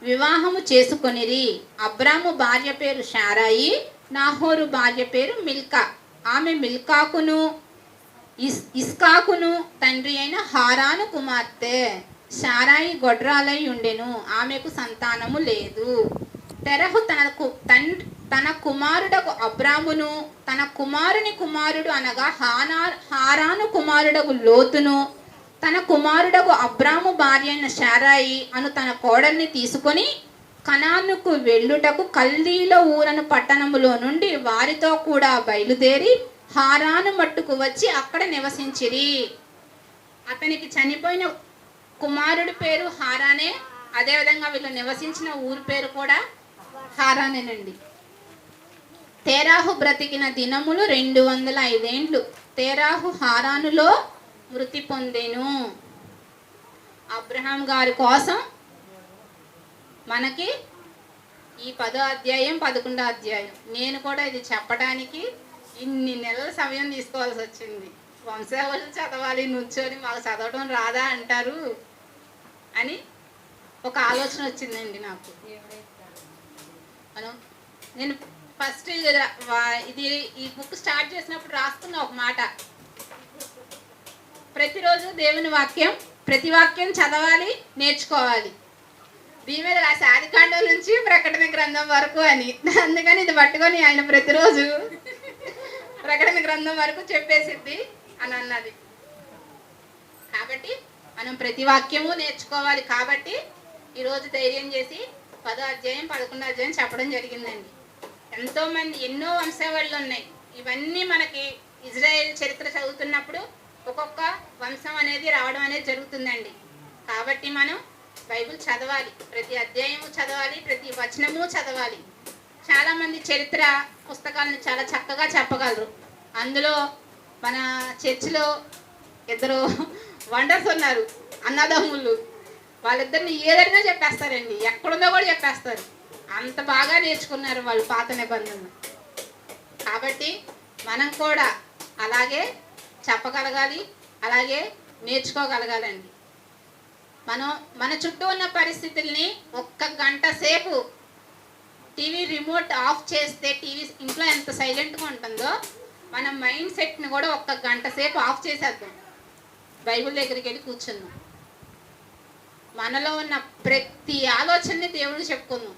Speaker 1: వివాహము చేసుకొనిరి. అబ్రాము భార్య పేరు శారాయి, నాహోరు భార్య పేరు మిల్కా. ఆమె మిల్కాకును ఇస్కాకును తండ్రి అయిన హారాను కుమార్తె. శారాయి గొడ్రాలై ఉండెను, ఆమెకు సంతానము లేదు. తెరహు తన కుమారుడకు అబ్రామును, తన కుమారుని కుమారుడు అనగా హారాను కుమారుడకు లోతును, తన కుమారుడకు అబ్రాము భార్య అయిన శారాయి అను తన కోడల్ని తీసుకొని కనానుకు వెళ్ళుటకు కల్దీల ఊరను పట్టణములో నుండి వారితో కూడా బయలుదేరి హారాను మట్టుకు వచ్చి అక్కడ నివసించిరి. అతనికి చనిపోయిన కుమారుడి పేరు హారానే. అదేవిధంగా వీళ్ళు నివసించిన ఊరి పేరు కూడా హారానేనండి. తేరాహు బ్రతికిన దినములు 205 ఏండ్లు. తేరాహు హారానులో మృతి పొందెను. అబ్రహాం గారి కోసం మనకి ఈ 10వ అధ్యాయం 11వ అధ్యాయం నేను కూడా ఇది చెప్పడానికి ఇన్ని నెలల సమయం తీసుకోవాల్సి వచ్చింది. వంశావళి చదవాలి నుంచొని మాకు చదవడం రాదా అంటారు అని ఒక ఆలోచన వచ్చిందండి నాకు. నేను ఫస్ట్ ఈ బుక్ స్టార్ట్ చేసినప్పుడు రాసుకున్న ఒక మాట, ప్రతిరోజు దేవుని వాక్యం ప్రతి వాక్యం చదవాలి, నేర్చుకోవాలి. దీని మీద రాసి ఆదికాండం నుంచి ప్రకటన గ్రంథం వరకు అని. అందుకని ఇది పట్టుకొని ఆయన ప్రతిరోజు ప్రకటన గ్రంథం వరకు చెప్పేసిద్ది అని అన్నది. కాబట్టి మనం ప్రతి వాక్యము నేర్చుకోవాలి. కాబట్టి ఈరోజు ధైర్యం చేసి 10వ అధ్యాయం 11వ అధ్యాయం చెప్పడం జరిగిందండి. ఎంతోమంది ఎన్నో వంశావళులు ఉన్నాయి. ఇవన్నీ మనకి ఇజ్రాయెల్ చరిత్ర చదువుతున్నప్పుడు ఒక్కొక్క వంశం అనేది రావడం అనేది జరుగుతుందండి. కాబట్టి మనం బైబిల్ చదవాలి, ప్రతి అధ్యాయము చదవాలి, ప్రతి వచనము చదవాలి. చాలామంది చరిత్ర పుస్తకాలను చాలా చక్కగా చెప్పగలరు. అందులో మన చర్చిలో 2 వండర్స్ ఉన్నారు, అన్నదమ్ములు. వాళ్ళిద్దరిని ఏదైనా చెప్పేస్తారండి, ఎక్కడుందో కూడా చెప్పేస్తారు. అంత బాగా నేర్చుకున్నారు వాళ్ళు పాత నిబంధనలు. కాబట్టి మనం కూడా అలాగే చెప్పగలగాలి, అలాగే నేర్చుకోగలగాలండి. మన చుట్టూ ఉన్న పరిస్థితుల్ని 1 గంట సేపు టీవీ రిమోట్ ఆఫ్ చేస్తే టీవీ ఇంట్లో ఎంత సైలెంట్గా ఉంటుందో మన మైండ్ సెట్ని కూడా 1 గంట సేపు ఆఫ్ చేసేద్దాం. బైబిల్ దగ్గరికి వెళ్ళి కూర్చుందాం. మనలో ఉన్న ప్రతి ఆలోచనని దేవుడు చెప్పుకుందాం.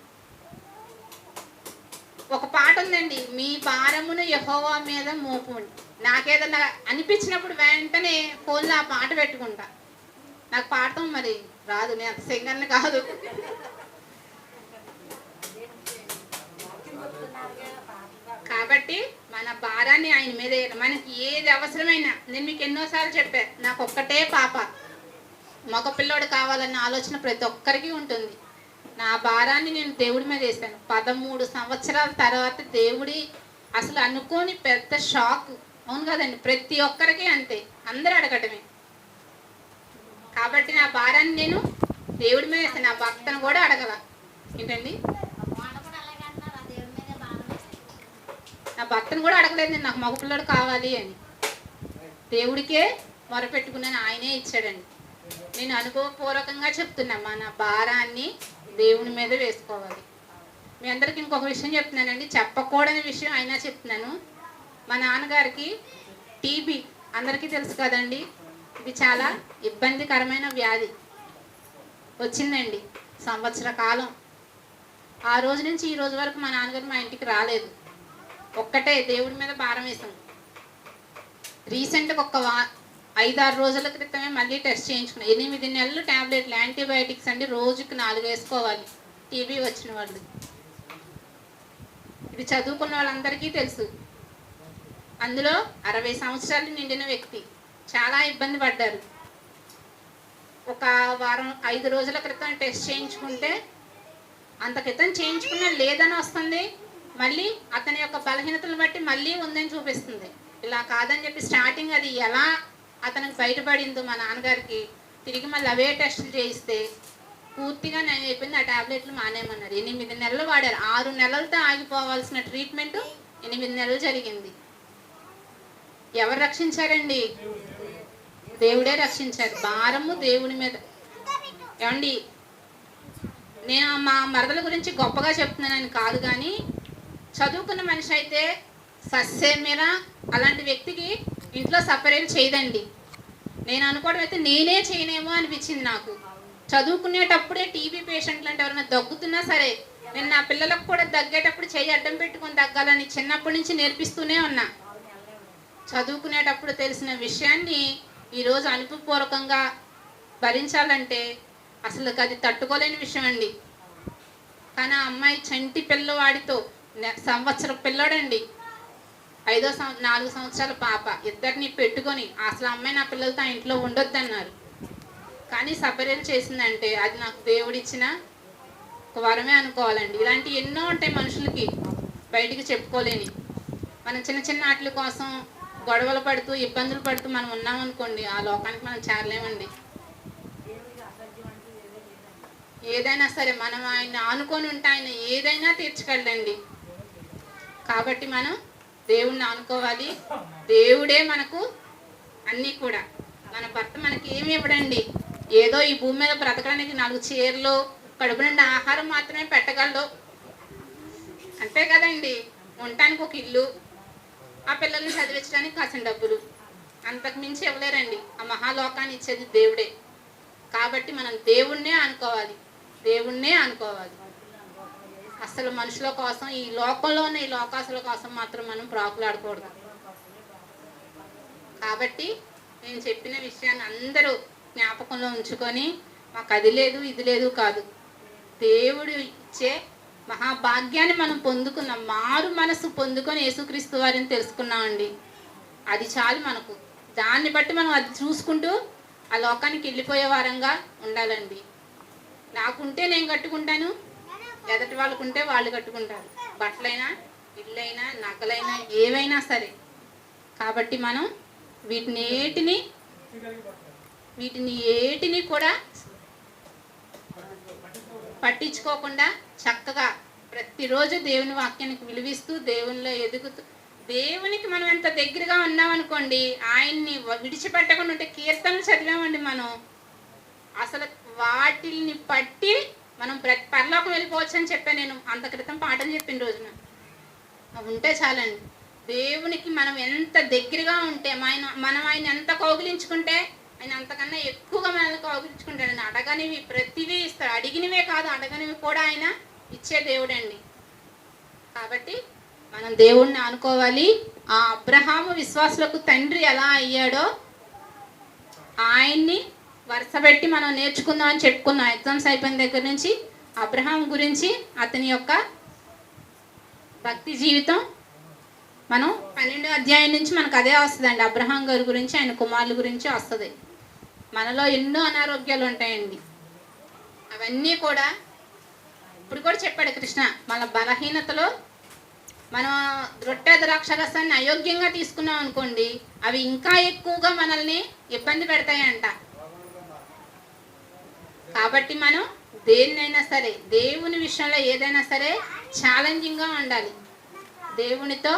Speaker 1: ఒక పాట ఉందండి, మీ భారమును యెహోవా మీద మోపండి. నాకేదన్నా అనిపించినప్పుడు వెంటనే ఫోన్లో ఆ పాట పెట్టుకుంటా. నాకు పాడటం మరి రాదు, నేను అంత సింగర్ని కాదు. కాబట్టి మన భారాన్ని ఆయన మీద, మనకి ఏది అవసరమైనా, నేను మీకు ఎన్నోసార్లు చెప్పాను, నాకు ఒక్కటే పాప, మగ పిల్లోడు కావాలన్న ఆలోచన ప్రతి ఒక్కరికి ఉంటుంది. నా భారాన్ని నేను దేవుడి మీద వేసాను. 13 సంవత్సరాల తర్వాత దేవుడి అసలు అనుకోని పెద్ద షాక్. అవును కదండి, ప్రతి ఒక్కరికి అంతే, అందరూ అడగటమే. కాబట్టి నా భారాన్ని నేను దేవుడి మీద వేసాను. నా భర్తను కూడా అడగల. ఏంటండి, నా భర్తను కూడా అడగలేదు నేను, నాకు మగ పిల్లడు కావాలి అని. దేవుడికే మొరపెట్టుకున్నాను, ఆయనే ఇచ్చాడండి. నేను అనుభవపూర్వకంగా చెప్తున్నా, మన భారాన్ని దేవుని మీద వేసుకోవాలి. మీ అందరికి ఇంకొక విషయం చెప్తున్నానండి, చెప్పకూడని విషయం అయినా చెప్తున్నాను. మా నాన్నగారికి టీబీ అందరికీ తెలుసు కదండి. ఇది చాలా ఇబ్బందికరమైన వ్యాధి వచ్చిందండి. సంవత్సర కాలం, ఆ రోజు నుంచి ఈ రోజు వరకు మా నాన్నగారు మా ఇంటికి రాలేదు. ఒక్కటే దేవుడి మీద భారం వేసాం. రీసెంట్గా ఒక 5-6 రోజుల క్రితమే మళ్ళీ టెస్ట్ చేయించుకున్నాం. 8 నెలలు ట్యాబ్లెట్లు, యాంటీబయాటిక్స్ అండి, రోజుకి 4 వేసుకోవాలి టీబీ వచ్చిన వాళ్ళు. ఇది చదువుకున్న వాళ్ళందరికీ తెలుసు. అందులో 60 సంవత్సరాలు నిండిన వ్యక్తి చాలా ఇబ్బంది పడ్డారు. ఒక 5 రోజుల క్రితం టెస్ట్ చేయించుకుంటే అంత క్రితం చేయించుకున్న లేదని వస్తుంది, మళ్ళీ అతని యొక్క బలహీనతలు బట్టి మళ్ళీ ఉందని చూపిస్తుంది. ఇలా కాదని చెప్పి స్టార్టింగ్ అది ఎలా అతనికి బయటపడిందో మా నాన్నగారికి తిరిగి మళ్ళీ అవే టెస్టులు చేయిస్తే పూర్తిగా నేను చెప్పింది ఆ టాబ్లెట్లు మానేమన్నారు. 8 నెలలు వాడారు. 6 నెలలతో ఆగిపోవాల్సిన ట్రీట్మెంట్ 8 నెలలు జరిగింది. ఎవరు రక్షించారండి? దేవుడే రక్షించారు. భారము దేవుని మీద. ఏమండి, నేను మా మరదల గురించి గొప్పగా చెప్తున్నానని కాదు, కానీ చదువుకున్న మనిషి అయితే సస్యమేర అలాంటి వ్యక్తికి ఇంట్లో సపరేట్ చేయదండి. నేను అనుకోవడం అయితే నేనే చేయనేమో అనిపించింది నాకు. చదువుకునేటప్పుడే టీబీ పేషెంట్లు అంటే ఎవరైనా దగ్గుతున్నా సరే నేను నా పిల్లలకు కూడా దగ్గేటప్పుడు చేయి అడ్డం పెట్టుకొని దగ్గాలని చిన్నప్పటి నుంచి నేర్పిస్తూనే ఉన్నా. చదువుకునేటప్పుడు తెలిసిన విషయాన్ని ఈరోజు అనుభవపూర్వకంగా భరించాలంటే అసలు అది తట్టుకోలేని విషయం అండి. కానీ ఆ అమ్మాయి చంటి పిల్లవాడితో సంవత్సరం పిల్లడండి, 4 సంవత్సరాల పాప, ఇద్దరిని పెట్టుకొని అసలు అమ్మాయి నా పిల్లలతో ఆ ఇంట్లో ఉండొద్దన్నారు. కానీ సపరేట్ చేసిందంటే అది నాకు దేవుడిచ్చిన ఒక వరమే అనుకోవాలండి. ఇలాంటి ఎన్నో ఉంటాయి మనుషులకి బయటికి చెప్పుకోలేని. మనం చిన్న చిన్న వాటి కోసం గొడవలు పడుతూ ఇబ్బందులు పడుతూ మనం ఉన్నామనుకోండి, ఆ లోకానికి మనం చేరలేమండి. ఏదైనా సరే మనం ఆయన ఆనుకొని ఉంటే ఆయన ఏదైనా తీర్చగలండి. కాబట్టి మనం దేవుణ్ణి ఆనుకోవాలి. దేవుడే మనకు అన్నీ కూడా. మన భర్త మనకి ఏమి ఇవ్వడండి. ఏదో ఈ భూమి మీద బ్రతకడానికి 4 చీరలు కడుపు నిండా ఆహారం మాత్రమే పెట్టగలడు, అంతే కదండి. ఉండటానికి ఒక ఇల్లు, ఆ పిల్లల్ని చదివించడానికి కాసిన డబ్బులు, అంతకు మించి ఇవ్వలేరండి. ఆ మహాలోకాన్ని ఇచ్చేది దేవుడే. కాబట్టి మనం దేవుణ్ణే అనుకోవాలి, దేవుణ్ణే అనుకోవాలి. అసలు మనుషుల కోసం, ఈ లోకంలో ఉన్న ఈ లోకాసుల కోసం మాత్రం మనం ప్రాకులాడకూడదు. కాబట్టి నేను చెప్పిన విషయాన్ని అందరూ జ్ఞాపకంలో ఉంచుకొని మాకు అది లేదు ఇది లేదు కాదు, దేవుడు ఇచ్చే మహాభాగ్యాన్ని మనం పొందుకున్నాం. మారు మనసు పొందుకొని యేసుక్రీస్తు వారిని తెలుసుకున్నామండి. అది చాలు మనకు. దాన్ని బట్టి మనం అది చూసుకుంటూ ఆ లోకానికి వెళ్ళిపోయే వారంగా ఉండాలండి. నాకుంటే నేను కట్టుకుంటాను, ఎదటి వాళ్ళకుంటే వాళ్ళు కట్టుకుంటారు. బట్టలైనా, ఇళ్ళైనా, నగలైనా, ఏవైనా సరే. కాబట్టి మనం వీటిని ఏటిని కూడా పట్టించుకోకుండా చక్కగా ప్రతిరోజు దేవుని వాక్యానికి విలువిస్తూ దేవునిలో ఎదుగుతూ, దేవునికి మనం ఎంత దగ్గరగా ఉన్నామనుకోండి, ఆయన్ని విడిచిపెట్టకుండా ఉంటే కీర్తనలు చదివామండి మనం, అసలు వాటిని పట్టి మనం పరలోకం వెళ్ళిపోవచ్చు అని చెప్పాను. నేను అంత క్రితం పాటలు చెప్పిన రోజున ఉంటే చాలండి. దేవునికి మనం ఎంత దగ్గరగా ఉంటే మనం ఆయన ఎంత కౌగిలించుకుంటే ఆయన అంతకన్నా ఎక్కువగా మనల్ని కౌగిలించుకుంటాడండి. అడగనివి ప్రతిదీ ఇస్తాడు. అడిగినవే కాదు, అడగనివి కూడా ఆయన ఇచ్చే దేవుడండి. కాబట్టి మనం దేవుణ్ణి అనుకోవాలి. ఆ అబ్రహాము విశ్వాసులకు తండ్రి ఎలా అయ్యాడో ఆయన్ని వరుసపెట్టి మనం నేర్చుకుందాం అని చెప్పుకున్నాం. ఎగ్జామ్స్ అయిపోయిన దగ్గర నుంచి అబ్రహాం గురించి, అతని యొక్క భక్తి జీవితం మనం 12వ అధ్యాయం నుంచి మనకు అదే వస్తుందండి. అబ్రహాం గారి గురించి, ఆయన కుమారుల గురించి వస్తుంది. మనలో ఎన్నో అనారోగ్యాలు ఉంటాయండి. అవన్నీ కూడా ఇప్పుడు కూడా చెప్పాడు కృష్ణ. మన బలహీనతలో మనం రొట్టె ద్రాక్షరసాన్ని అయోగ్యంగా తీసుకున్నాం అనుకోండి, అవి ఇంకా ఎక్కువగా మనల్ని ఇబ్బంది పెడతాయంట. కాబట్టి మనం దేన్నైనా సరే, దేవుని విషయంలో ఏదైనా సరే ఛాలెంజింగ్గా ఉండాలి. దేవునితో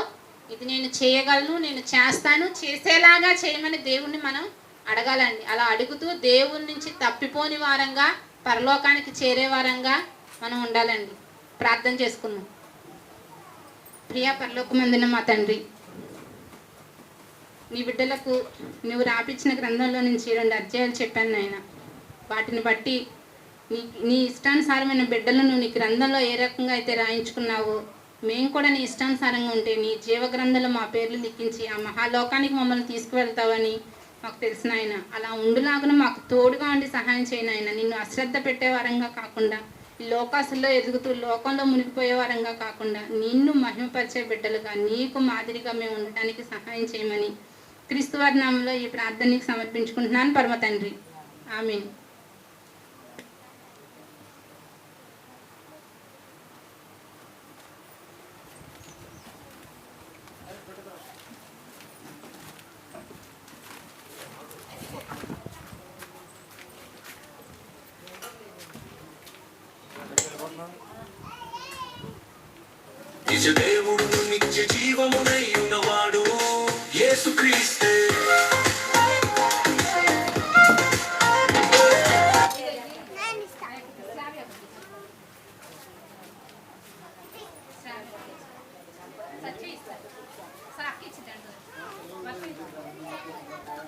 Speaker 1: ఇది నేను చేయగలను, నేను చేస్తాను, చేసేలాగా చేయమని దేవుణ్ణి మనం అడగాలండి. అలా అడుగుతూ దేవుని నుంచి తప్పిపోని వారంగా, పరలోకానికి చేరే వారంగా మనం ఉండాలండి. ప్రార్థన చేసుకుందాం. ప్రియా పరలోకమందున మా తండ్రి, నీ బిడ్డలకు నువ్వు రాపించిన గ్రంథంలో నుంచి 2 అధ్యాయాలు చెప్పాను నాయన. వాటిని బట్టి నీ ఇష్టానుసారమైన బిడ్డలను నువ్వు నీ గ్రంథంలో ఏ రకంగా అయితే రాయించుకున్నావో, మేము కూడా నీ ఇష్టానుసారంగా ఉంటే నీ జీవ గ్రంథంలో మా పేర్లు లిఖించి ఆ మహాలోకానికి మమ్మల్ని తీసుకువెళ్తావని మాకు తెలిసిన ఆయన. అలా ఉండులాగా మాకు తోడుగా ఉండి సహాయం చేయను ఆయన. నిన్ను అశ్రద్ధ పెట్టే వారంగా కాకుండా, లోకాసుల్లో ఎదుగుతూ లోకంలో మునిగిపోయే వారంగా కాకుండా, నిన్ను మహిమపరిచే బిడ్డలుగా నీకు మాదిరిగా మేము ఉండటానికి సహాయం చేయమని క్రీస్తువారి నామంలో ఈ ప్రార్థనకి సమర్పించుకుంటున్నాను పరమ తండ్రి. ఆమేన్.
Speaker 2: నిజ దేవుడు నిత్య జీవమునై